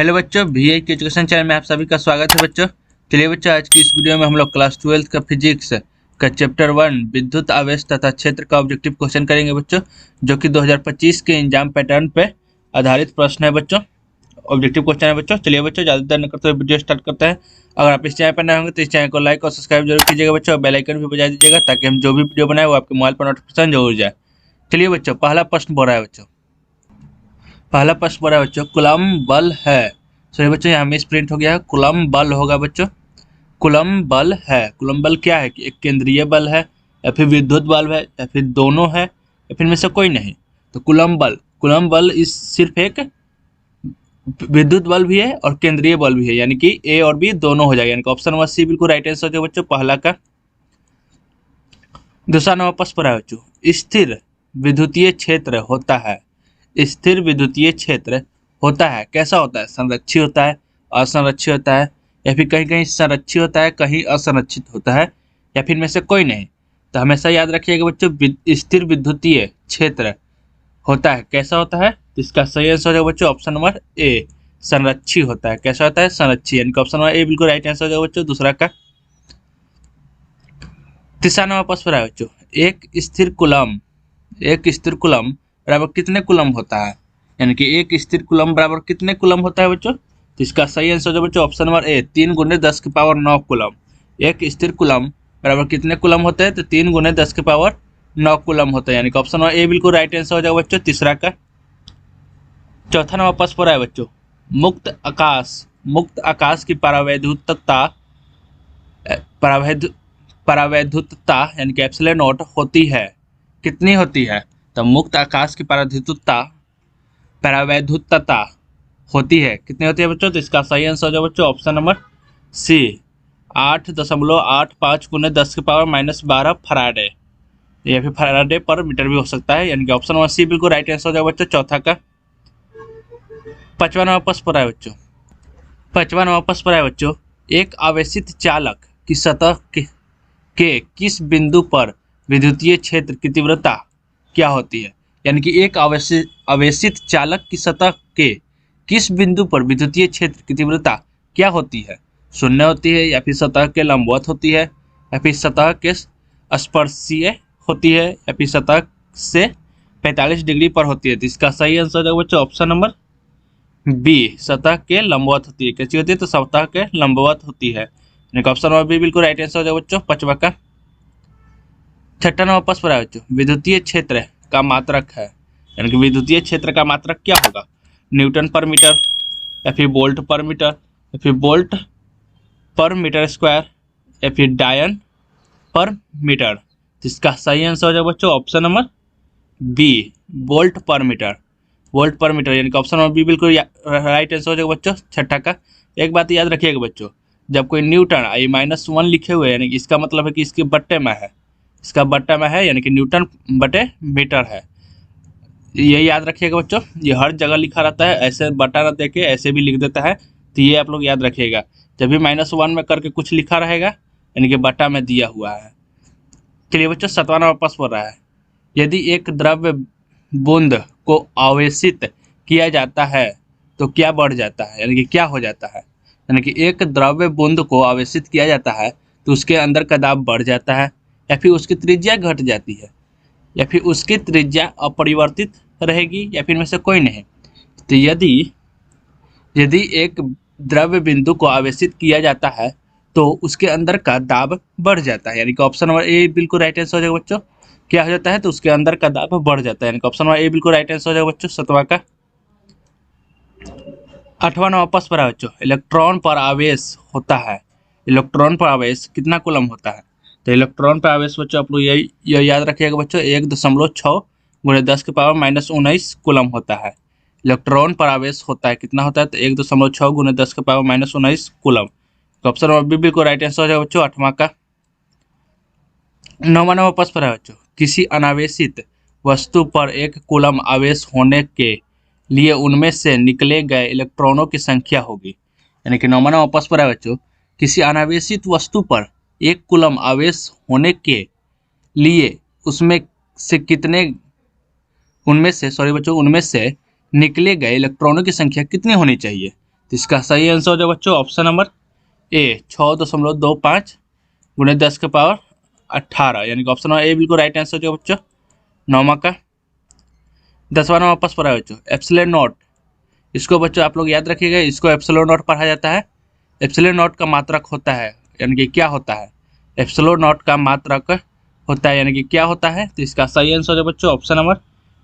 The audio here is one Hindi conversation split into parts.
हेलो बच्चों, VI के एजुकेशन चैनल में आप सभी का स्वागत है बच्चों। चलिए बच्चों, आज की इस वीडियो में हम लोग क्लास 12 का फिजिक्स का चैप्टर 1 विद्युत आवेश तथा क्षेत्र का ऑब्जेक्टिव क्वेश्चन करेंगे बच्चों, जो कि 2025 के एग्जाम पैटर्न पे आधारित प्रश्न है बच्चों। ऑब्जेक्टिव क्वेश्चन है बच्चों। चलिए बच्चों, ज़्यादा देर न करते हुए वीडियो स्टार्ट करते हैं। अगर आप इस चैनल पर नए होंगे तो इस चैनल को लाइक और सब्सक्राइब जरूर कीजिएगा बच्चों, और बेल आइकन भी बजा दीजिएगा ताकि हम जो भी वीडियो बनाए वो आपके मोबाइल पर नोटिफिकेशन जरूर जाए। चलिए बच्चों, पहला प्रश्न बोल रहा है बच्चों, पहला प्रश्न बोल रहा है बच्चों, कूलम्ब बल है। सॉरी बच्चों, यहाँ मिस प्रिंट हो गया है, कूलम्ब बल होगा बच्चों। कूलम्ब बल है। कूलम्ब बल क्या है कि एक केंद्रीय बल है, या फिर विद्युत बल है, या फिर दोनों है, या फिर में से कोई नहीं। तो कूलम्ब बल इस सिर्फ एक विद्युत बल भी है और केंद्रीय बल भी है, यानी कि ए और बी दोनों हो जाएगा, यानी कि ऑप्शन नंबर सी बिल्कुल राइट आंसर हो जाएगा बच्चों पहला का। दूसरा नंबर प्रश्न पर है बच्चों, स्थिर विद्युतीय क्षेत्र होता है। स्थिर विद्युतीय क्षेत्र होता है, कैसा होता है? संरक्षित होता है, असंरक्षित होता है, या फिर कहीं कहीं संरक्षित होता है, कहीं असंरक्षित होता है, या फिर में से कोई नहीं। तो हमेशा याद रखिएगा बच्चों, स्थिर विद्युतीय क्षेत्र होता है, कैसा होता है? तो इसका सही आंसर हो जाएगा बच्चों ऑप्शन नंबर ए, संरक्षित होता है। कैसा होता है? संरक्षित, यानी कि ऑप्शन नंबर ए बिल्कुल राइट आंसर हो जाएगा बच्चों दूसरा का। तीसरा नंबर प्रश्न है बच्चों, एक स्थिर कूलम्ब बराबर कितने कूलम्ब होता है? यानी कि एक स्थिर कूलम्ब बराबर कितने कूलम्ब होता है बच्चों? तो इसका सही आंसर है बच्चों ऑप्शन नंबर ए, 3 × 10⁹ कूलम्ब। एक स्थिर कूलम्ब बराबर कितने कूलम्ब होते हैं? तो 3 × 10⁹ कूलम्ब होता है, यानी कि ऑप्शन नंबर ए बिल्कुल राइट आंसर हो जाएगा बच्चों तीसरा का। चौथा नंबर प्रश्न पर है बच्चों, मुक्त आकाश की परावैद्युतता यानी कि एप्सिलॉन नॉट होती है, कितनी होती है? तो मुक्त आकाश की परावैद्युतता होती है, कितनी होती है बच्चों? तो इसका सही आंसर हो जाएगा बच्चों ऑप्शन नंबर सी, 8.85 × 10⁻12 फराडे, या फिर फराडे पर मीटर भी हो सकता है, यानी कि ऑप्शन नंबर सी बिल्कुल राइट आंसर हो जाएगा बच्चों चौथा का। पांचवा नंबर प्रश्न पर है बच्चों, एक आवेशित चालक की सतह के किस बिंदु पर विद्युतीय क्षेत्र की तीव्रता क्या होती है? यानी कि एक आवेशित चालक की सतह के किस बिंदु पर विद्युतीय क्षेत्र की तीव्रता क्या होती है? शून्य होती है, या फिर सतह के लंबवत होती है, या फिर सतह के स्पर्शीय होती है, या फिर सतह से 45 डिग्री पर होती है? तो इसका सही आंसर है बच्चों ऑप्शन नंबर बी, सतह के लंबवत होती है। कैसी होती है? तो सतह के लंबवत होती है, यानी कि ऑप्शन नंबर बी बिल्कुल राइट आंसर हो जाएगा बच्चों पांचवा का। छठा नंबर प्रश्न पर है बच्चों, विद्युतीय क्षेत्र का मात्रक है, यानी कि विद्युतीय क्षेत्र का मात्रक क्या होगा? न्यूटन पर मीटर, या फिर वोल्ट पर मीटर, या फिर वोल्ट पर मीटर स्क्वायर, या फिर डायन पर मीटर? तो इसका सही आंसर हो जाएगा बच्चों ऑप्शन नंबर बी, वोल्ट पर मीटर। वोल्ट पर मीटर, यानी कि ऑप्शन नंबर बी बिल्कुल राइट आंसर हो जाएगा बच्चों छठा का। एक बात याद रखिएगा बच्चों, जब कोई न्यूटन I-1 लिखे हुए यानी कि इसका मतलब है कि इसके बट्टे में है, इसका बट्टा में है, यानी कि न्यूटन बटे मीटर है। ये याद रखिएगा बच्चों, ये हर जगह लिखा रहता है, ऐसे बट्टा ना देके ऐसे भी लिख देता है, तो ये आप लोग याद रखिएगा। जब भी -1 में करके कुछ लिखा रहेगा, यानी कि बट्टा में दिया हुआ है। चलिए बच्चों, 7वां नंबर प्रश्न हो रहा है, यदि एक द्रव्य बूंद को आवेशित किया जाता है तो क्या बढ़ जाता है? यानी कि क्या हो जाता है? यानी कि एक द्रव्य बूंद को आवेशित किया जाता है तो उसके अंदर का दाब बढ़ जाता है, या फिर उसकी त्रिज्या घट जाती है, या फिर उसकी त्रिज्या अपरिवर्तित रहेगी, या फिर में से कोई नहीं। तो यदि एक द्रव्य बिंदु को आवेशित किया जाता है तो उसके अंदर का दाब बढ़ जाता है, यानी कि ऑप्शन नंबर ए बिल्कुल राइट आंसर हो जाएगा बच्चों। क्या हो जाता है? तो उसके अंदर का दाब बढ़ जाता है, यानी कि ऑप्शन नंबर ए बिल्कुल राइट आंसर हो जाएगा बच्चों 7वां का। 8वां नंबर प्रश्न पर है बच्चों, इलेक्ट्रॉन पर आवेश होता है, इलेक्ट्रॉन पर आवेश कितना कूलम्ब होता है? तो इलेक्ट्रॉन पर आवेश बच्चों आप लोग यही याद रखिएगा बच्चों, 1.6 × 10⁻19 कूलम्ब होता है। इलेक्ट्रॉन पर आवेश होता है, कितना होता है? तो 1.6 × 10⁻19 कूलम्ब। तो ऑप्शन नंबर बी बिल्कुल राइट आंसर हो जाएगा बच्चों 8वां का। 9वां नंबर प्रश्न पर है बच्चों, किसी अनावेशित वस्तु पर 1 कूलम्ब आवेश होने के लिए उनमें से निकले गए इलेक्ट्रॉनों की संख्या होगी। यानी कि 9वां नंबर प्रश्न पर है बच्चों, किसी अनावेशित वस्तु पर 1 कूलम्ब आवेश होने के लिए उनमें से निकले गए इलेक्ट्रॉनों की संख्या कितनी होनी चाहिए? तो इसका सही आंसर हो जाएगा बच्चों ऑप्शन नंबर ए 6.25 गुणे 10 के पावर 18, यानी कि ऑप्शन नंबर ए बिल्कुल राइट आंसर हो जाएगा बच्चों। 9वां का 10वां नंबर वापस पढ़ा है बच्चों एप्सिलॉन नॉट। इसको बच्चों आप लोग याद रखिएगा, इसको एप्सिलॉन नॉट पढ़ा जाता है। एप्सिलॉन नॉट का मात्रक होता है, यानी कि क्या होता है, एप्सिलॉन नॉट का मात्रक होता है, यानी कि क्या होता है। तो इसका सही आंसर हो जाएगा बच्चों ऑप्शन नंबर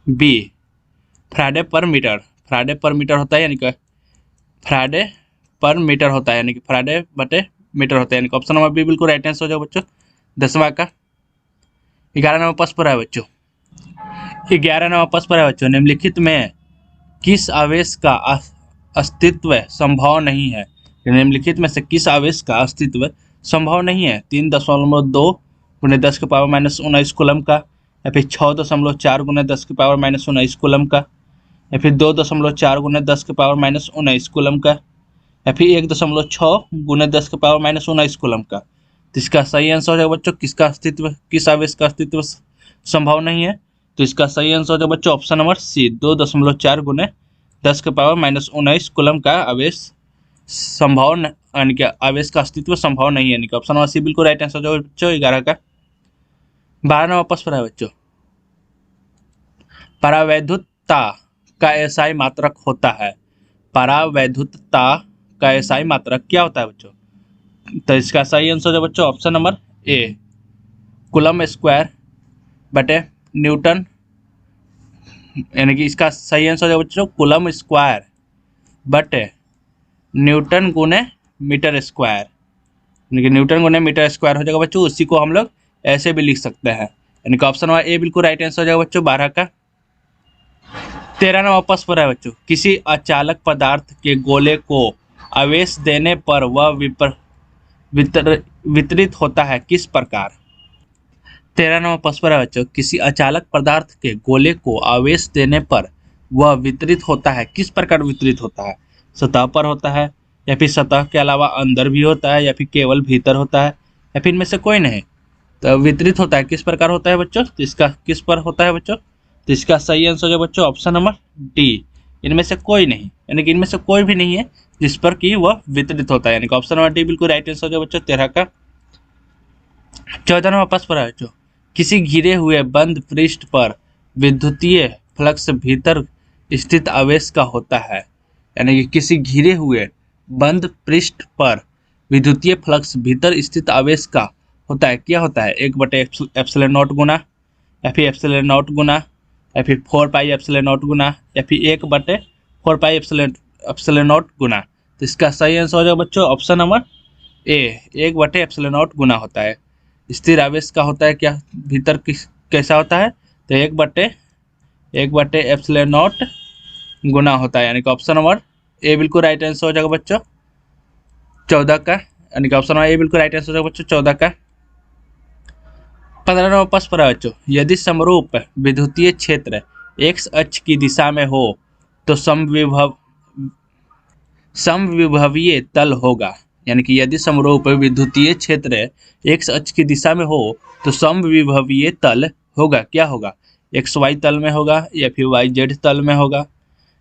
बी फ्राइडे पर मीटर। फ्राइडे पर मीटर होता है, यानी कि फ्राइडे पर मीटर होता है, यानी कि फ्राइडे बटे मीटर होता है, यानी कि ऑप्शन नंबर बी बिल्कुल राइट आंसर हो जाएगा बच्चों। 10वां का 11 नंबर प्रश्न पर है बच्चों। 11 नंबर प्रश्न पर है बच्चों, निम्नलिखित में किस आवेश का अस्तित्व संभव नहीं है। निम्नलिखित में से किस आवेश का अस्तित्व संभव नहीं है। 3.2 गुणे 10 के पावर -19 कूलम का, या फिर 6.4 गुणे 10 के पावर -19 कूलम का, या फिर 2.4 गुणे 10 के पावर -19 कूलम का, या फिर 1.6 गुणे 10 के पावर -19 कूलम का। तो इसका सही आंसर हो जाएगा बच्चों किसका अस्तित्व, किस आवेश का अस्तित्व संभव नहीं है। तो इसका सही आंसर हो जाएगा बच्चों ऑप्शन नंबर सी 2.4 गुणे 10 के पावर -19 कूलम का आवेश संभव, यानी कि आवेश का अस्तित्व संभव नहीं है, यानी कि ऑप्शन नंबर सी बिल्कुल राइट आंसर हो जाएगा बच्चों। 11 का 12 नंबर प्रश्न है बच्चों, परावैद्युतता का एसआई मात्रक होता है। परावैद्युतता का एसआई मात्रक क्या होता है बच्चों। तो इसका सही आंसर है बच्चों option number A coulomb square बटे न्यूटन, यानी कि इसका सही आंसर है बच्चों कूलम स्क्वायर बटे न्यूटन गुने मीटर स्क्वायर, यानी कि न्यूटन गुने मीटर स्क्वायर हो जाएगा बच्चों। उसी को हम लोग ऐसे भी लिख सकते हैं, यानी कि ऑप्शन नंबर ए बिल्कुल राइट आंसर हो जाएगा बच्चों। 12 का 13 नंबर प्रश्न पर है बच्चों, किसी अचालक पदार्थ के गोले को आवेश देने पर वह वितरित होता है किस प्रकार। 13 नंबर प्रश्न पर है बच्चों, किसी अचालक पदार्थ के गोले को आवेश देने पर वह वितरित होता है किस प्रकार वितरित होता है। सतह पर होता है, या फिर सतह के अलावा अंदर भी होता है, या फिर केवल भीतर होता है, या फिर इनमें से कोई नहीं। तो वितरित होता है किस प्रकार होता है बच्चों, तो इसका किस पर होता है बच्चों। तो इसका सही आंसर है बच्चों ऑप्शन नंबर डी इनमें से कोई नहीं, यानी कि इनमें से कोई भी नहीं है जिस पर कि वह वितरित होता है, यानी कि ऑप्शन नंबर डी बिल्कुल राइट आंसर है बच्चों। 13 का 14 नंबर प्रश्न पर है बच्चों, किसी घिरे हुए बंद पृष्ठ पर विद्युतीय फ्लक्स भीतर स्थित आवेश का होता है, यानी कि किसी घिरे हुए बंद पृष्ठ पर विद्युतीय फ्लक्स भीतर स्थित आवेश का होता है, क्या होता है 1/एप्सिलॉन नॉट गुना, या फिर एप्सिलॉन नॉट गुना, या फिर 4 पाई एप्सिलॉन नॉट गुना, या फिर 1/4 पाई एप्सिलॉन नॉट गुना। तो इसका सही आंसर हो जाएगा बच्चों ऑप्शन नंबर ए 1/एप्सिलॉन नॉट गुना होता है। स्थिर आवेश का होता है क्या भीतर कैसा होता है, तो 1/1 एप्सिलॉन नॉट गुना होता है, यानी कि ऑप्शन नंबर ए बिल्कुल राइट आंसर हो जाएगा बच्चों। 14 का, यानी कि ऑप्शन नंबर ए बिल्कुल राइट आंसर हो जाएगा बच्चों 14 का। 15 नंबर प्रश्न पर है बच्चों, यदि समरूप विद्युतीय क्षेत्र x अक्ष की दिशा में हो तो समविभवीय तल होगा, यानी कि यदि समरूप विद्युतीय क्षेत्र x अक्ष की दिशा में हो तो समविभवीय तल होगा, क्या होगा xy तल में होगा, या फिर yz तल में होगा,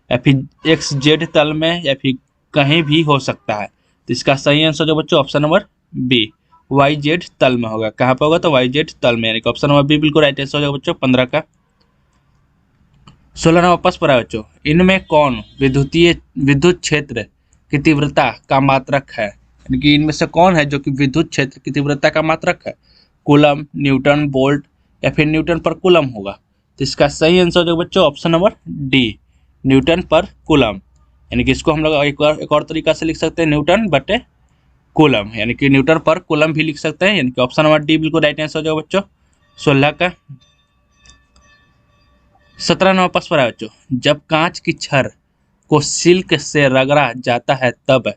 या फिर xz तल में, या फिर कहीं भी हो सकता है। तो इसका सही आंसर जो बच्चों ऑप्शन नंबर बी yz तल में होगा। कहाँ पर होगा, तो yz तल में, यानी कि ऑप्शन नंबर बी बिल्कुल राइट आंसर हो जाएगा बच्चों। 15 का 16 नंबर प्रश्न पर है बच्चों, इनमें कौन विद्युत क्षेत्र की तीव्रता का मात्रक है, यानी कि इनमें से कौन है जो कि विद्युत क्षेत्र की तीव्रता का मात्रक है। कूलम, न्यूटन, वोल्ट, या फिर न्यूटन पर कूलम होगा। तो इसका सही आंसर हो जाएगा बच्चों ऑप्शन नंबर डी न्यूटन पर कूलम, यानी कि इसको हम लोग एक और तरीका से लिख सकते हैं न्यूटन बटे कूलम, यानी कि न्यूटन पर कूलम भी लिख सकते हैं, यानी कि ऑप्शन नंबर डी बिल्कुल राइट आंसर हो जाएगा बच्चों। 16 का 17 नंबर प्रश्न पर है बच्चों, जब कांच की छड़ को सिल्क से रगड़ा जाता है तब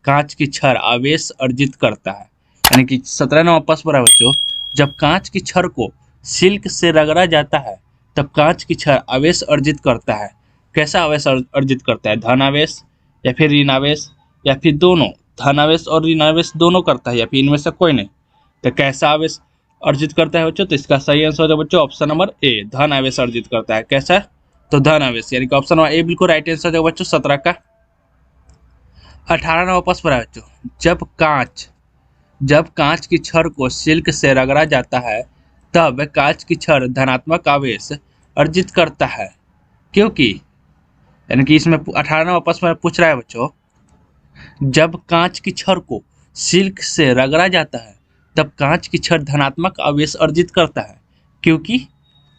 कांच की छड़ आवेश अर्जित करता है, यानी कि 17 नंबर प्रश्न पर है बच्चों, जब कांच की छड़ को सिल्क से रगड़ा जाता है तब कांच की छड़ आवेश अर्जित करता है। कैसा आवेश अर्जित करता है, धन आवेश या फिर ऋण आवेश, या फिर दोनों, धन आवेश और ऋण आवेश दोनों करता है, या फिर इनमें से कोई नहीं। तो कैसा आवेश अर्जित करता है बच्चों, तो इसका सही आंसर है बच्चों ऑप्शन नंबर ए धन आवेश अर्जित करता है। कैसा, तो धन आवेश, यानी कि ऑप्शन नंबर ए बिल्कुल राइट आंसर है बच्चों 17 का। 18वां प्रश्न पर है बच्चों, जब कांच की छड़ को सिल्क से रगड़ा जाता है तब कांच की छड़ धनात्मक आवेश अर्जित करता है, क्योंकि यानी कि इसमें 18वां प्रश्न में पूछ रहा है बच्चों, जब कांच की छड़ को सिल्क से रगड़ा जाता है तब कांच की छड़ धनात्मक आवेश अर्जित करता है, क्योंकि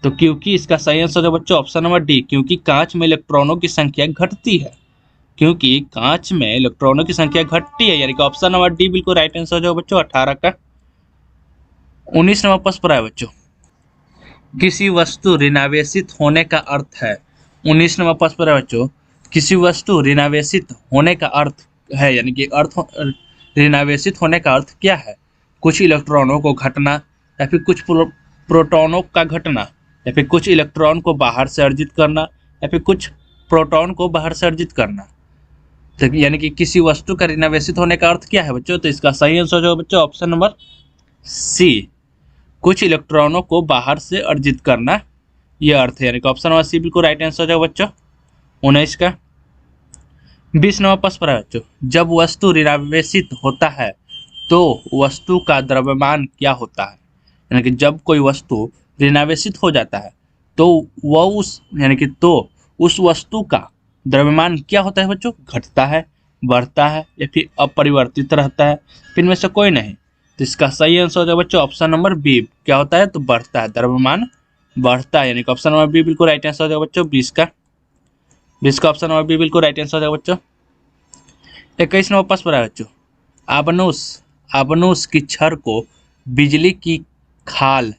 क्योंकि इसका सही आंसर है बच्चों ऑप्शन नंबर डी, क्योंकि कांच में इलेक्ट्रॉनों की संख्या घटती है। क्योंकि कांच में इलेक्ट्रॉनों की संख्या घटती है, यानी कि ऑप्शन नंबर डी बिल्कुल राइट आंसर जो बच्चों 18 का। 19वां प्रश्न है बच्चों, किसी वस्तु ऋणावेशित होने का अर्थ है। 19वां प्रश्न है बच्चों, किसी वस्तु ऋणावेशित होने का अर्थ है, यानी कि ऋणावेशित होने का अर्थ क्या है? कुछ इलेक्ट्रॉनों को घटना, या फिर कुछ प्रोटॉनों का घटना, या फिर कुछ इलेक्ट्रॉन को बाहर से अर्जित करना, या फिर कुछ प्रोटॉन को बाहर से अर्जित करना। तो यानी कि किसी वस्तु का ऋणावेशित होने का अर्थ क्या है बच्चों? तो इसका सही आंसर जो बच्चों ऑप्शन नंबर सी, कुछ इलेक्ट्रॉनों को बाहर से अर्जित करना, यह अर्थ है, यानी कि ऑप्शन नंबर सी बिल्कुल राइट आंसर है बच्चों 19 का। 20वां प्रश्न है बच्चों, जब वस्तु ऋणावेशित होता है तो वस्तु का द्रव्यमान क्या होता है? यानी कि जब कोई वस्तु ऋणावेशित हो जाता है तो वह उस वस्तु का द्रव्यमान क्या होता है बच्चों? घटता है, बढ़ता है, या फिर अपरिवर्तित रहता है, फिर में से कोई नहीं। तो इसका सही आंसर है बच्चों ऑप्शन नंबर बी, क्या होता है? तो बढ़ता है, द्रव्यमान बढ़ता है, यानी कि ऑप्शन नंबर बी बिल्कुल राइट आंसर है बच्चों 20 का ऑप्शन नंबर बी बिल्कुल राइट आंसर है बच्चों। 21वां प्रश्न है बच्चों, आबनूस की छड़ को बिजली की खाल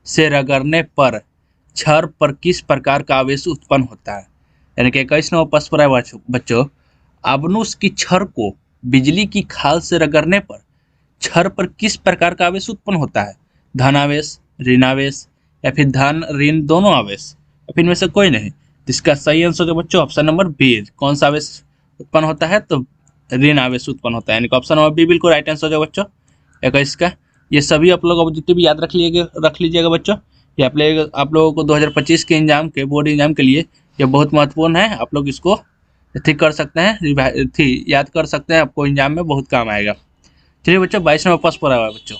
से रगड़ने पर छड़ पर किस प्रकार का आवेश उत्पन्न होता है? यानी कि 21वां प्रश्न है बच्चों, आबनूस की छड़ को बिजली की खाल से रगड़ने पर छड़ पर किस प्रकार का आवेश उत्पन्न होता है? धन आवेश, ऋण आवेश, या फिर धन ऋण दोनों आवेश, या फिर इनमें से कोई नहीं। तो इसका सही आंसर है बच्चों ऑप्शन नंबर बी, कौन सा आवेश उत्पन्न होता है? तो ऋण आवेश उत्पन्न होता है, यानी कि ऑप्शन नंबर बी बिल्कुल राइट आंसर है बच्चों 21 का। ये सभी आप लोग ऑब्जेक्टिव याद रख लीजिएगा बच्चों। ये आप लोगों को 2025 के एग्जाम के बोर्ड एग्जाम के लिए ये बहुत महत्वपूर्ण है। आप लोग इसको ठीक कर सकते हैं, याद कर सकते हैं, आपको एग्जाम में बहुत काम आएगा। चलिए बच्चों 22वां प्रश्न पर आया बच्चों,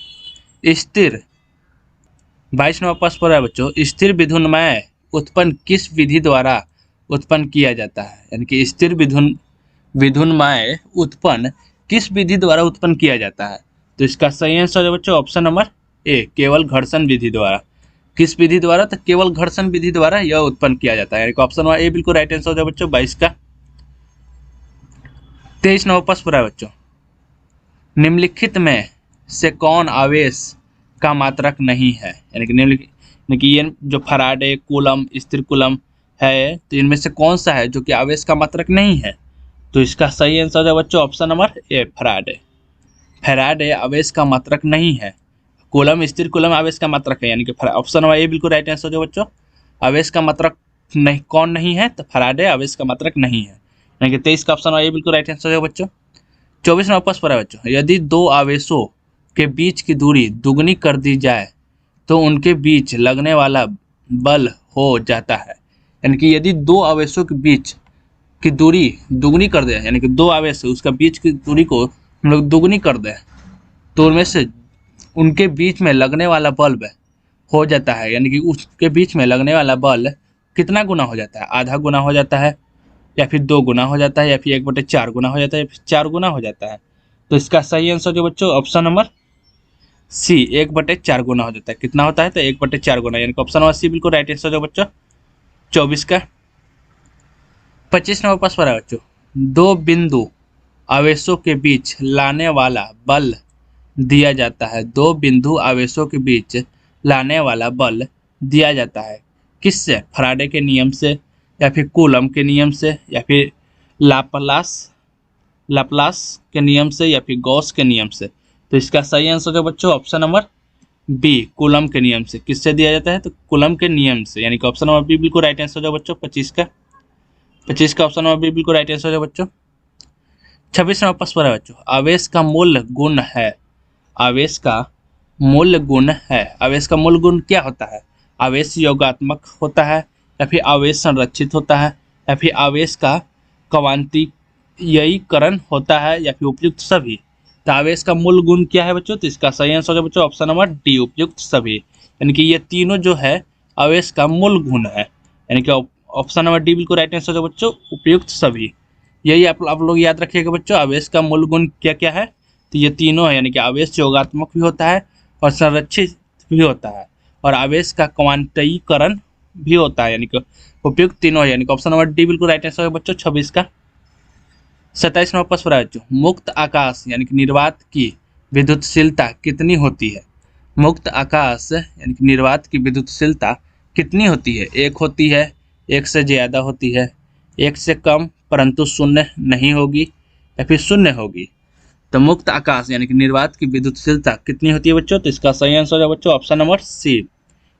22वां प्रश्न पर आया बच्चों, स्थिर विधुन्मय उत्पन्न किस विधि द्वारा उत्पन्न किया जाता है? यानी कि स्थिर विधुन्मय उत्पन्न किस विधि द्वारा उत्पन्न किया जाता है? तो इसका सही आंसर है बच्चों ऑप्शन नंबर ए, केवल घर्षण विधि द्वारा। किस विधि द्वारा? तो केवल घर्षण विधि द्वारा यह उत्पन्न किया जाता है, यानी कि ऑप्शन नंबर ए बिल्कुल राइट आंसर है बच्चों 22 का। 23वां प्रश्न है बच्चों, निम्नलिखित में से कौन आवेश का मात्रक नहीं है? यानी कि ये जो फैराडे, कूलम, स्थिर कूलम है, तो इनमें से कौन सा है जो कि आवेश का मात्रक नहीं है? तो इसका सही आंसर है बच्चों ऑप्शन नंबर ए, फैराडे आवेश का मात्रक नहीं है। कूलम, स्थिर कूलम आवेश का मात्रक है, यानी कि ऑप्शन नंबर ए बिल्कुल राइट आंसर है बच्चों। आवेश का मात्रक नहीं कौन नहीं है? तो फैराडे आवेश का मात्रक नहीं है, यानी कि 23 का ऑप्शन नंबर ए बिल्कुल राइट आंसर है बच्चों। 24वां प्रश्न है बच्चों, यदि दो आवेशों के बीच की दूरी दुगनी कर दी जाए तो उनके बीच लगने वाला बल हो जाता है। यानी कि यदि दो आवेशों के बीच की दूरी दुगनी कर दें, यानी कि दो आवेश है उसका बीच की दूरी को हम लोग दुगनी कर दें, तो उनमें से उनके बीच में लगने वाला बल हो जाता है, यानी कि उसके बीच में लगने वाला बल कितना गुना हो जाता है? आधा गुना हो जाता है, या फिर 2 गुना हो जाता है, या फिर 1/4 गुना हो जाता है, या फिर 4 गुना हो जाता है। तो इसका सही आंसर जो बच्चों ऑप्शन नंबर सी, 1/4 गुना हो जाता है। कितना होता है? तो 1/4 गुना, यानी कि ऑप्शन नंबर सी बिल्कुल राइट आंसर जो बच्चों 24 का। 25वां प्रश्न है बच्चों, दो बिंदु आवेशों के बीच लाने वाला बल दिया जाता है। दो बिंदु आवेशों के बीच लाने वाला बल दिया जाता है किससे? फैराडे के नियम से, या फिर कूलम के नियम से, या फिर लाप्लास के नियम से, या फिर गॉस के नियम से। तो इसका सही आंसर है बच्चों ऑप्शन नंबर बी, कूलम के नियम से। किससे दिया जाता है? तो कूलम के नियम से, यानी कि ऑप्शन नंबर बी बिल्कुल राइट आंसर है बच्चों 25 का ऑप्शन नंबर बी बिल्कुल राइट आंसर है बच्चों। 26वां प्रश्न है बच्चों, आवेश का मूल गुण है। आवेश का मूल गुण है। आवेश का मूल गुण क्या होता है? आवेश योगात्मक होता है, या फिर आवेश संरक्षित होता है, या फिर आवेश का यही करण होता है या फिर उपयुक्त सभी। तो आवेश का मूल गुण क्या है बच्चों? तो इसका सही आंसर हो जाएगा बच्चों ऑप्शन नंबर डी, उपयुक्त सभी। यानी कि ये तीनों जो है आवेश का मूल गुण है, यानी कि ऑप्शन नंबर डी बिल्कुल राइट आंसर हो जाएगा बच्चों, उपयुक्त सभी। यही आप लोग याद रखिएगा बच्चों, आवेश का मूल गुण क्या क्या है? तो ये तीनों है, यानी कि आवेश योगात्मक भी होता है और संरक्षित भी होता है, और आवेश का क्वांटीकरण भी होता है, यानी कि उपयुक्त तीनों है, यानी कि ऑप्शन नंबर डी बिल्कुल राइट आंसर है बच्चों 26 का। 27 नंबर प्रश्न है बच्चों, मुक्त आकाश यानी कि निर्वात की विद्युतशीलता कितनी होती है? मुक्त आकाश यानी कि निर्वात की विद्युतशीलता कितनी होती है? एक होती है, एक से ज़्यादा होती है, एक से कम परंतु शून्य नहीं होगी, या फिर शून्य होगी। तो मुक्त आकाश यानी कि निर्वात की विद्युतशीलता कितनी होती है बच्चों? तो इसका सही आंसर है बच्चों ऑप्शन नंबर सी,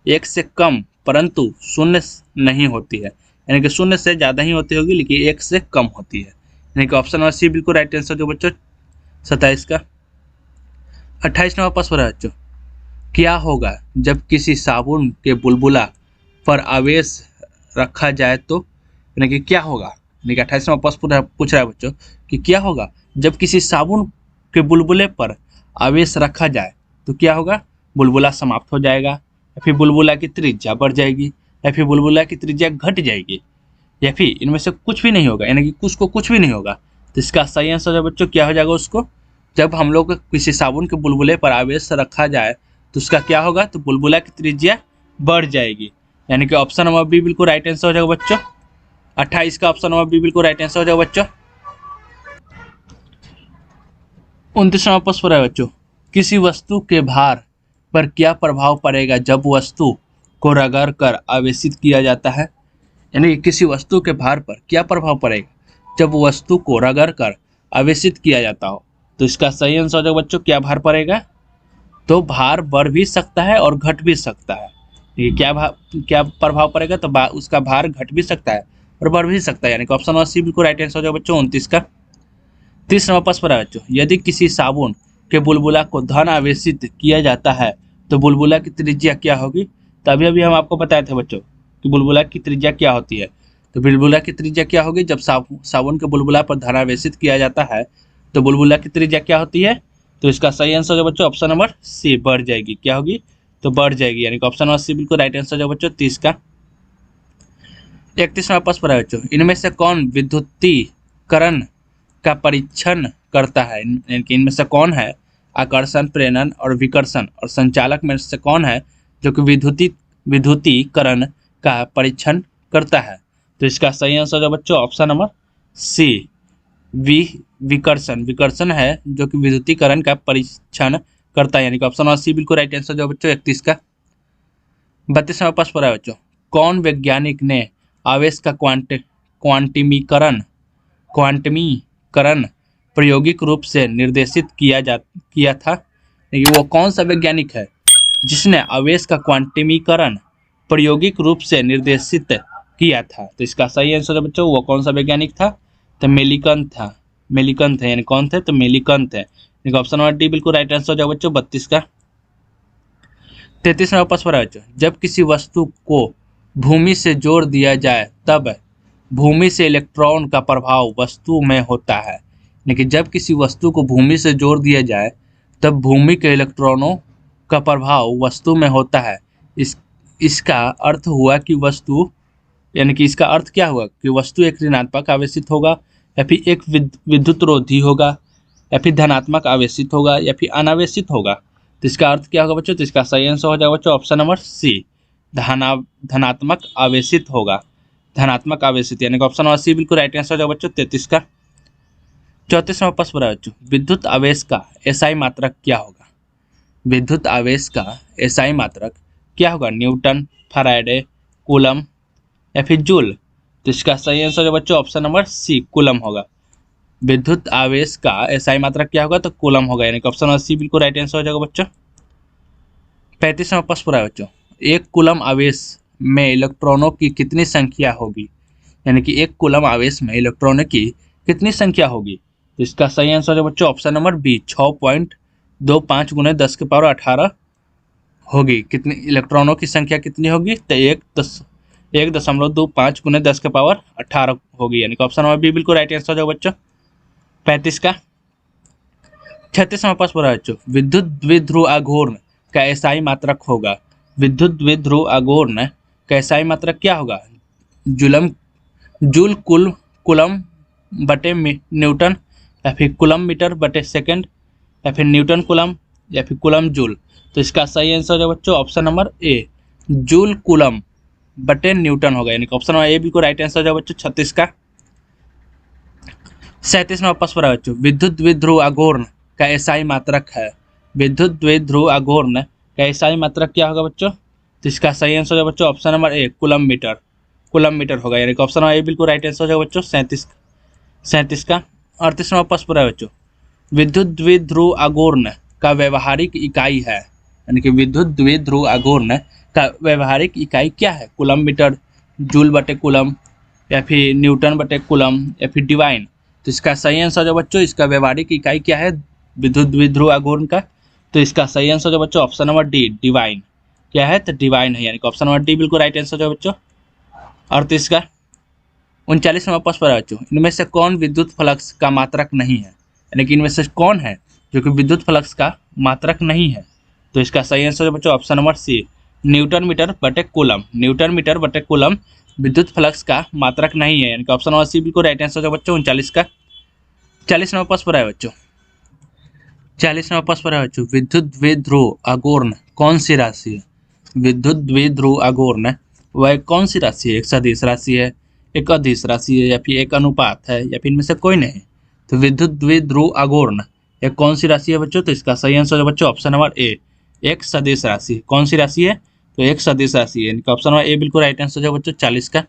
एक से कम परंतु शून्य नहीं होती है, यानी कि शून्य से ज़्यादा ही होती होगी लेकिन एक से कम होती है, यानी कि ऑप्शन नंबर सी बिल्कुल राइट आंसर जो बच्चों 27 का। 28 नंबर प्रश्न है बच्चों, क्या होगा जब किसी साबुन के बुलबुला पर आवेश रखा जाए तो? यानी कि क्या होगा, यानी कि 28 नंबर प्रश्न पूछ रहा है बच्चों कि क्या होगा जब किसी साबुन के बुलबुले पर आवेश रखा जाए तो क्या होगा? बुलबुला समाप्त हो जाएगा, या फिर बुलबुला की त्रिज्या बढ़ जाएगी, या फिर बुलबुला की त्रिज्या घट जाएगी, या फिर इनमें से कुछ भी नहीं होगा, यानी कि कुछ भी नहीं होगा। तो इसका सही आंसर है बच्चों क्या हो जाएगा? उसको जब हम लोग किसी साबुन के बुलबुले पर आवेश रखा जाए तो उसका क्या होगा? तो बुलबुला की त्रिज्या बढ़ जाएगी, यानी कि ऑप्शन नंबर बी बिल्कुल राइट आंसर हो जाएगा बच्चों। 28 का ऑप्शन नंबर बी बिल्कुल राइट आंसर हो जाएगा बच्चों। 29 नंबर प्रश्न है बच्चों, किसी वस्तु के भार पर क्या प्रभाव पड़ेगा जब वस्तु को रगड़ कर आवेशित किया जाता है? यानी कि किसी वस्तु के भार पर क्या प्रभाव पड़ेगा जब वस्तु को रगड़ कर आवेशित किया जाता हो? तो इसका सही आंसर हो जाएगा बच्चों क्या भार पड़ेगा? तो भार बढ़ भी सकता है और घट भी सकता है। ये क्या प्रभाव पड़ेगा? तो उसका भार घट भी सकता है और बढ़ भी सकता है, यानी कि ऑप्शन नंबर सी बिल्कुल राइट आंसर हो जाएगा बच्चों 29 का। 30 नंबर प्रश्न है बच्चों, यदि किसी साबुन के बुलबुला को धन आवेशित किया जाता है तो बुलबुला की त्रिज्या क्या होगी? तो अभी अभी हम आपको बताए थे बच्चों कि बुलबुला की त्रिज्या क्या होती है। तो बुलबुला की त्रिज्या क्या होगी जब साबुन के बुलबुला पर धन आवेशित किया जाता है? तो बुलबुला की त्रिज्या क्या होती है? तो इसका सही आंसर है बच्चों ऑप्शन नंबर सी, बढ़ जाएगी। क्या होगी? तो बढ़ जाएगी, यानी कि ऑप्शन नंबर सी बिल्कुल राइट आंसर है बच्चों 30 का। 31वां प्रश्न है बच्चों, इनमें से कौन विद्युतीकरण का परीक्षण करता है? यानी कि इनमें से कौन है आकर्षण, प्रेरण और विकर्षण और संचालक में से कौन है जो कि विद्युतीकरण का परीक्षण करता है? तो इसका सही आंसर है बच्चों ऑप्शन नंबर सी, विकर्षण। विकर्षण है जो कि विद्युतीकरण का परीक्षण करता है, यानी कि ऑप्शन नंबर सी बिल्कुल राइट आंसर जो बच्चों 31 का। 32वां प्रश्न है बच्चों, कौन वैज्ञानिक ने आवेश का क्वांटमीकरण प्रायोगिक रूप से निर्देशित किया था? यानी वो कौन सा वैज्ञानिक है जिसने आवेश का क्वांटमीकरण प्रायोगिक रूप से निर्देशित किया था? तो इसका सही आंसर है बच्चों वो कौन सा वैज्ञानिक था? तो मेलिकन थे, यानी कौन थे? तो मेलिकन थे, यानी ऑप्शन नंबर डी बिल्कुल राइट आंसर हो जाएगा बच्चों 32 का। 33वां प्रश्न है बच्चों, जब किसी वस्तु को भूमि से जोड़ दिया जाए तब भूमि से इलेक्ट्रॉन का प्रभाव वस्तु में होता है। लेकिन जब किसी वस्तु को भूमि से जोड़ दिया जाए तब भूमि के इलेक्ट्रॉनों का प्रभाव वस्तु में होता है। इसका अर्थ हुआ कि वस्तु, यानी कि इसका अर्थ क्या हुआ कि वस्तु एक ऋणात्मक आवेशित होगा, या फिर एक विद्युत रोधी होगा, या फिर धनात्मक आवेशित होगा, या फिर अनावेशित होगा। तो इसका अर्थ क्या होगा बच्चों? तो इसका सही आंसर हो जाएगा बच्चों ऑप्शन नंबर सी, धनात्मक आवेशित होगा। धनात्मक आवेशित, यानी कि ऑप्शन नंबर सी बिल्कुल राइट आंसर हो जाएगा बच्चों 33 का। 34वां प्रश्न है बच्चों, विद्युत आवेश का एसआई मात्रक क्या होगा? विद्युत आवेश का एसआई मात्रक क्या होगा? न्यूटन, फैराडे, कूलम या फिर जूल? तो इसका सही आंसर है बच्चों ऑप्शन नंबर सी, कूलम होगा। विद्युत आवेश का एसआई मात्रक क्या होगा? तो कूलम होगा, यानी कि ऑप्शन नंबर सी बिल्कुल राइट आंसर हो जाएगा बच्चों। 35वां प्रश्न है बच्चों, एक कूलम आवेश में इलेक्ट्रॉनों की कितनी संख्या होगी? यानी कि एक कूलम आवेश में इलेक्ट्रॉनों की कितनी संख्या होगी? तो इसका सही आंसर है बच्चों ऑप्शन नंबर बी, 6.25 × 10⁻18 होगी। कितनी इलेक्ट्रॉनों की संख्या कितनी होगी? तो 1.25 × 10⁻18 होगी, यानी कि ऑप्शन नंबर बी बिल्कुल राइट आंसर हो जाएगा बच्चों। 35 का। 36वां प्रश्न पूरा बच्चों, विद्युत द्विध्रुव आघूर्ण का एसआई मात्रक होगा। विद्युत द्विध्रुव आघूर्ण का एसआई मात्रक क्या होगा? जूल कूलम बटे न्यूटन, या फिर कूलम मीटर बटे सेकंड, या फिर न्यूटन कूलम, या फिर कूलम जूल। तो इसका सही आंसर है बच्चों ऑप्शन नंबर ए, जूल कूलम बटे न्यूटन होगा, यानी कि ऑप्शन नंबर ए बिल्कुल राइट आंसर है बच्चों 36 का। 37वां प्रश्न है बच्चों, विद्युत द्विध्रुव आघूर्ण का एसआई मात्रक है। विद्युत द्विध्रुव आघूर्ण का एसआई मात्रक क्या होगा बच्चों? तो इसका सही आंसर है बच्चों option number A, coulomb metre. Coulomb metre होगा, यानी कि ऑप्शन नंबर ए बिल्कुल राइट आंसर है बच्चों 37 का। 38वां प्रश्न है बच्चों, विद्युत द्विध्रुव आघूर्ण का व्यवहारिक इकाई है, यानी कि विद्युत द्विध्रुव आघूर्ण का व्यवहारिक इकाई क्या है? कूलम मीटर, जूल बटे कूलम, या फिर न्यूटन बटे कूलम, या फिर डिवाइन। तो इसका सही आंसर है बच्चों, इसका व्यवहारिक इकाई क्या है विद्युत द्विध्रुव आघूर्ण का? तो इसका सही आंसर है बच्चों ऑप्शन नंबर डी, डिवाइन। क्या है? तो डिवाइन है, यानी कि ऑप्शन नंबर डी बिल्कुल राइट आंसर है बच्चों 38 का। 39वां प्रश्न है बच्चों, इनमें से कौन विद्युत फ्लक्स का मात्रक नहीं है? यानी कि इनमें से कौन है जो कि विद्युत फ्लक्स का मात्रक नहीं है? तो इसका सही आंसर है बच्चों option number C, newton metre बटे कूलम। न्यूटन मीटर बटे कूलम विद्युत फ्लक्स का मात्रक नहीं है, यानी कि ऑप्शन नंबर सी बिल्कुल राइट आंसर है बच्चों 39 का। 40वां प्रश्न है बच्चों, 40वां प्रश्न है बच्चों, विद्युत द्विध्रुव आघूर्ण कौन सी राशि है? विद्युत द्विध्रुव आघूर्ण वह कौन सी राशि है? एक सदिश राशि है, एक अदिश राशि है, या फिर एक अनुपात है, या फिर इनमें से कोई नहीं? तो विद्युत द्विध्रुव आघूर्ण एक कौन सी राशि है बच्चों? तो इसका सही आंसर है बच्चों ऑप्शन नंबर ए, एक सदिश राशि। कौन सी राशि है? तो एक सदिश राशि है, यानी ऑप्शन नंबर ए बिल्कुल राइट आंसर है बच्चों 40 का।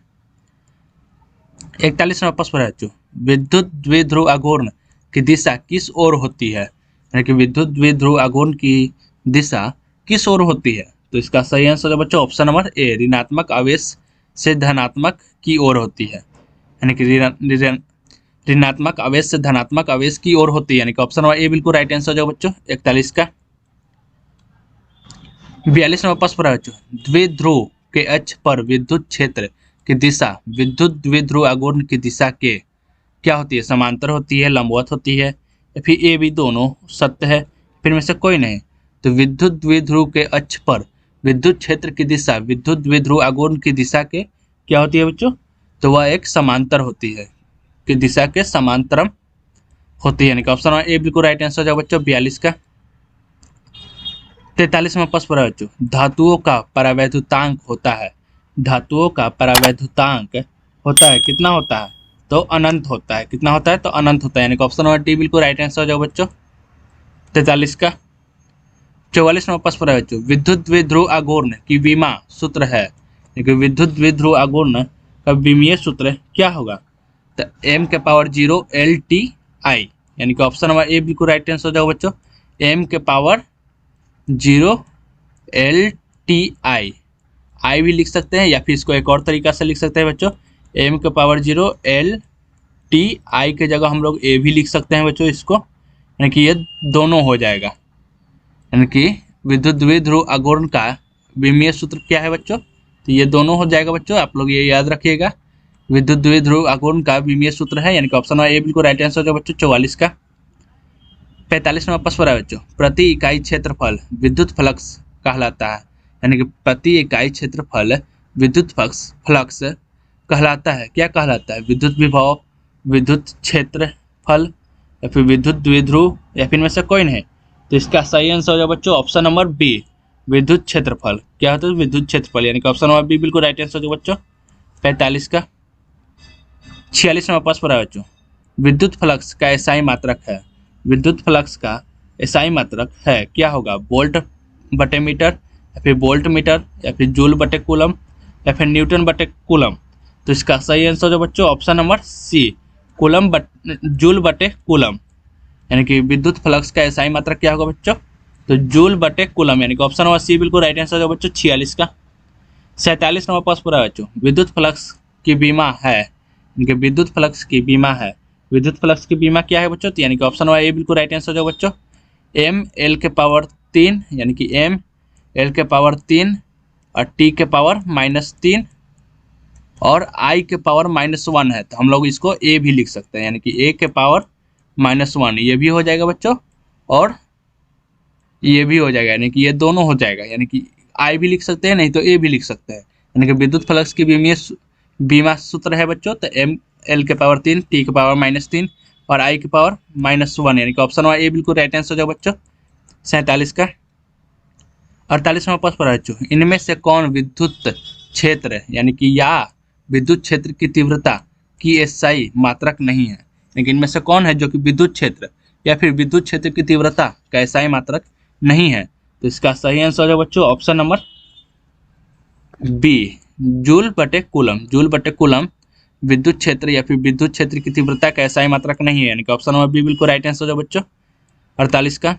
41वां प्रश्न है बच्चों, विद्युत द्विध्रुव आघूर्ण की दिशा किस ओर होती है? यानी कि विद्युत द्विध्रुव आघूर्ण की दिशा किस ओर होती है? तो इसका सही आंसर है बच्चों ऑप्शन नंबर ए, ऋणात्मक आवेश से धनात्मक की ओर होती है, यानी कि ऋणात्मक आवेश से धनात्मक आवेश की ओर होती है, यानी कि ऑप्शन नंबर ए बिल्कुल राइट आंसर है बच्चों 41 का। 42वां प्रश्न है बच्चों, द्विध्रुव के अक्ष पर विद्युत क्षेत्र की दिशा विद्युत द्विध्रुव आघूर्ण की दिशा के क्या होती है? समांतर होती है, लंबवत होती है, या फिर ए बी दोनों सत्य है, फिर में से कोई नहीं? तो विद्युत द्विध्रुव के अक्ष पर विद्युत क्षेत्र की दिशा विद्युत द्विध्रुव आघूर्ण की दिशा के क्या होती है बच्चों? तो वह एक समांतर होती है, कि दिशा के समांतरम होती है, यानी कि ऑप्शन ए बिल्कुल राइट आंसर है बच्चों 42 का। 43वां प्रश्न है बच्चों, धातुओं का परावैद्युतांक होता है। धातुओं का परावैद्युतांक होता है, कितना होता है? तो अनंत होता है। कितना होता है? तो अनंत होता है, यानी कि ऑप्शन नंबर डी बिल्कुल राइट आंसर हो जाओ बच्चों 43 का। 44वां प्रश्न है बच्चों, विद्युत द्विध्रुव आघूर्ण की विमा सूत्र है, यानी कि विद्युत द्विध्रुव आघूर्ण का विमीय सूत्र क्या होगा? तो m⁻0 LTI, यानी कि ऑप्शन नंबर ए बिल्कुल राइट आंसर हो जाओ बच्चों m⁻0 LTI। आई भी लिख सकते हैं, या फिर इसको एक और तरीका से लिख सकते हैं बच्चों, m⁻0 LTI के जगह हम लोग ए भी लिख सकते हैं बच्चों इसको, यानी कि ये दोनों हो जाएगा। यानी कि विद्युत द्विध्रुव आघूर्ण का विमीय सूत्र क्या है बच्चों? तो ये दोनों हो जाएगा बच्चों, आप लोग ये याद रखिएगा। विद्युत द्विध्रुव आघूर्ण का विमीय सूत्र है, यानी कि ऑप्शन ए बिल्कुल राइट आंसर है बच्चों 44 का। 45वां प्रश्न है बच्चों, प्रति इकाई क्षेत्रफल विद्युत फ्लक्स कहलाता है, यानी कि प्रति इकाई क्षेत्रफल विद्युत फ्लक्स कहलाता है। क्या कहलाता है? विद्युत विभव, विद्युत क्षेत्रफल, या फिर विद्युत द्विध्रुव, या फिर में से कोई नहीं? तो इसका सही आंसर हो जाए बच्चों ऑप्शन नंबर बी, विद्युत क्षेत्रफल। क्या होता है? विद्युत क्षेत्रफल, यानी कि ऑप्शन नंबर बी बिल्कुल राइट आंसर हो जाए बच्चों 45 का। 46वां प्रश्न है बच्चों, विद्युत फ्लक्स का एसआई मात्रक है। विद्युत फ्लक्स का एसआई मात्रक है, क्या होगा? वोल्ट बटे मीटर, या फिर वोल्ट मीटर, या फिर जूल बटे कूलम, या फिर न्यूटन बटे कूलम। तो इसका सही आंसर है बच्चों ऑप्शन नंबर सी, जूल बटे कूलम, यानी कि विद्युत फ्लक्स का एसआई मात्रक क्या होगा बच्चों? तो जूल बटे कूलम, यानी कि ऑप्शन नंबर सी बिल्कुल राइट आंसर है बच्चों 46 का। 47वां प्रश्न पूरा बच्चों, विद्युत फ्लक्स की बीमा है, इनके विद्युत फ्लक्स की बीमा है। विद्युत फ्लक्स की बीमा क्या है बच्चों? यानी कि ऑप्शन नंबर ए बिल्कुल राइट आंसर है बच्चों m(l)3, यानी कि m(l)3 और t(-3) और i(-1) है, तो हम लोग इसको a भी लिख सकते हैं, यानी कि a(-1) -1 ये भी हो जाएगा बच्चों, और ये भी हो जाएगा, यानी कि ये दोनों हो जाएगा, यानी कि I भी लिख सकते हैं, नहीं तो A भी लिख सकते हैं। यानी कि विद्युत फ्लक्स की बीमा सूत्र है बच्चों, तो m L के पावर 3 T के पावर -3 और I के पावर -1, यानी कि ऑप्शन ए बिल्कुल राइट आंसर हो जाएगा बच्चों 47 का। 48वां प्रश्न है बच्चों, इनमें से कौन विद्युत क्षेत्र यानी कि या विद्युत क्षेत्र की तीव्रता की SI मात्रक नहीं है, लेकिन इनमें से कौन है जो कि विद्युत क्षेत्र या फिर विद्युत क्षेत्र की तीव्रता का SI मात्रक नहीं है? तो इसका सही आंसर हो जाएगा बच्चों ऑप्शन नंबर बी, जूल बटे कूलम। जूल बटे कूलम विद्युत क्षेत्र या फिर विद्युत क्षेत्र की तीव्रता का SI मात्रक नहीं है, यानी कि ऑप्शन नंबर बी बिल्कुल राइट आंसर हो जाएगा बच्चों 48 का।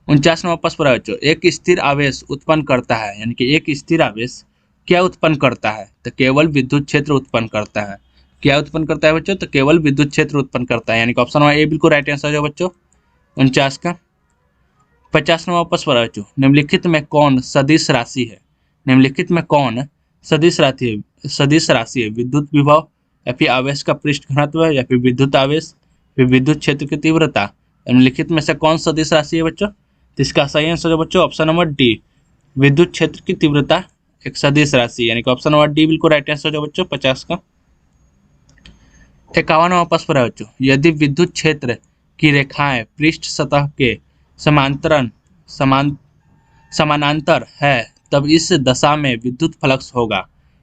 49वां प्रश्न है बच्चों, एक स्थिर आवेश उत्पन्न करता है, यानी कि एक स्थिर आवेश क्या उत्पन्न करता है? तो केवल विद्युत क्षेत्र उत्पन्न करता है। क्या उत्पन्न करता है बच्चों? तो केवल विद्युत क्षेत्र उत्पन्न करता है, यानी कि ऑप्शन नंबर ए बिल्कुल राइट आंसर हो जाएगा बच्चों 49 का। 50वां प्रश्न है बच्चों, निम्नलिखित में कौन सदिश राशि है? निम्नलिखित में कौन सदिश राशि है? विद्युत विभव या फिर आवेश का पृष्ठ घनत्व या फिर विद्युत आवेश, फिर विद्युत क्षेत्र की तीव्रता, निम्नलिखित में से कौन सदिश राशि है बच्चों? तो इसका सही आंसर है बच्चों ऑप्शन नंबर डी, विद्युत क्षेत्र की तीव्रता एक सदिश राशि, यानी कि ऑप्शन नंबर डी बिल्कुल राइट आंसर है बच्चों 50 का। 51वां प्रश्न है बच्चों, यदि विद्युत क्षेत्र की रेखाएं पृष्ठ सतह के समानांतर है तब इस दशा में विद्युत फ्लक्स होगा,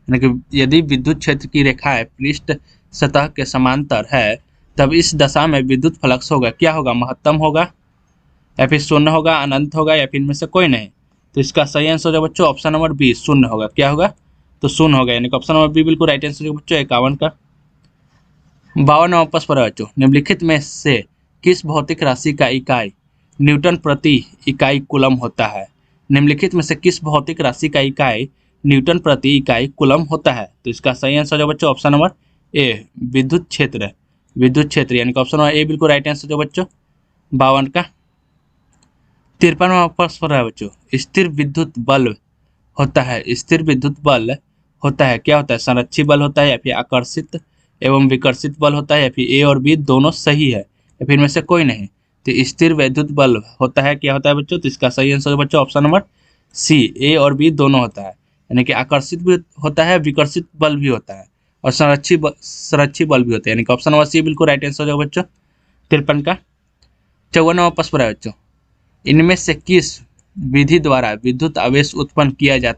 यानी कि यदि विद्युत क्षेत्र की रेखाएं पृष्ठ सतह के समांतर है तब इस दशा में विद्युत फ्लक्स होगा। क्या होगा? महत्तम होगा या फिर शून्य होगा, अनंत होगा या फिर इनमें से कोई नहीं? तो इसका सही आंसर होगा बच्चों ऑप्शन नंबर बी, शून्य होगा। क्या होगा? तो शून्य होगा, यानी कि ऑप्शन नंबर बी बिल्कुल राइट आंसर होगा बच्चों 51 का। 52वां प्रश्न है बच्चों, निम्नलिखित में से किस भौतिक राशि का इकाई न्यूटन प्रति इकाई कूलम होता है? निम्नलिखित में से किस भौतिक राशि का इकाई न्यूटन प्रति इकाई कूलम होता है? तो इसका सही आंसर है बच्चों ऑप्शन नंबर ए, विद्युत क्षेत्र। विद्युत क्षेत्र, यानी कि ऑप्शन नंबर ए बिल्कुल राइट आंसर है बच्चों 52 का। 53वां प्रश्न है बच्चों, स्थिर विद्युत बल होता है। स्थिर विद्युत बल होता है, क्या होता है? संरक्षी बल होता है या फिर आकर्षित एवं विकर्षित बल होता है, या फिर ए और बी दोनों सही है या फिर इनमें से कोई नहीं? तो स्थिर विद्युत बल होता है, क्या होता है बच्चों? तो इसका सही आंसर है बच्चों ऑप्शन नंबर सी, ए और बी दोनों होता है, यानी कि आकर्षित भी होता है, विकर्षित बल भी होता है और संरक्षी बल भी होता है, यानी कि ऑप्शन नंबर सी बिल्कुल राइट आंसर हो बच्चों 53 का। 54वां प्रश्न है बच्चों, इनमें से किस विधि द्वारा विद्युत आवेश उत्पन्न किया जा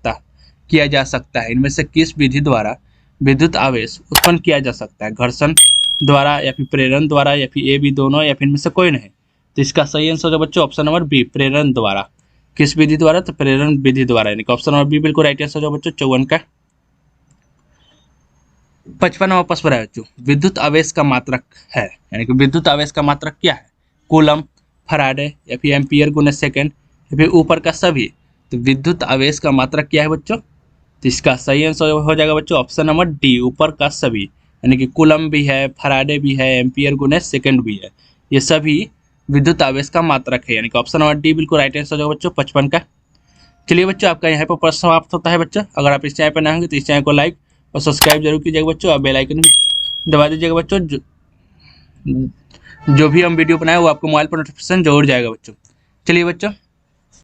सकता है? इनमें से किस विधि द्वारा विद्युत आवेश उत्पन्न किया जा सकता है? घर्षण द्वारा या फिर प्रेरण द्वारा या फिर ए बी दोनों या फिर इनमें से कोई नहीं? तो इसका सही आंसर है बच्चों ऑप्शन नंबर बी, प्रेरण द्वारा। किस विधि द्वारा? तो प्रेरण विधि द्वारा, यानी कि ऑप्शन नंबर बी बिल्कुल राइट आंसर है बच्चों 54 का। 55वां प्रश्न है बच्चों, विद्युत आवेश का मात्रक है, यानी कि विद्युत आवेश का मात्रक क्या है? कूलम, फराडे या फिर एम्पियर गुने सेकेंड या फिर ऊपर का सभी? तो विद्युत आवेश का मात्रक क्या है बच्चों? तो इसका सही आंसर हो जाएगा बच्चों ऑप्शन नंबर डी, ऊपर का सभी, यानी कि कूलम भी है, फराडे भी है, एम्पियर गुने सेकेंड भी है, ये सभी विद्युत आवेश का मात्रक है, यानी कि ऑप्शन नंबर डी बिल्कुल राइट आंसर हो जाएगा बच्चों 55 का। चलिए बच्चों, आपका यहाँ पर प्रश्न समाप्त होता है बच्चों। अगर आप इस चैनल पर नए होंगे तो इस चैनल को लाइक और सब्सक्राइब जरूर कीजिएगा बच्चों, और बेल आइकन भी दबा दीजिएगा बच्चों। जो भी हम वीडियो बनाए वो आपको मोबाइल पर नोटिफिकेशन जरूर जाएगा बच्चों। चलिए बच्चों,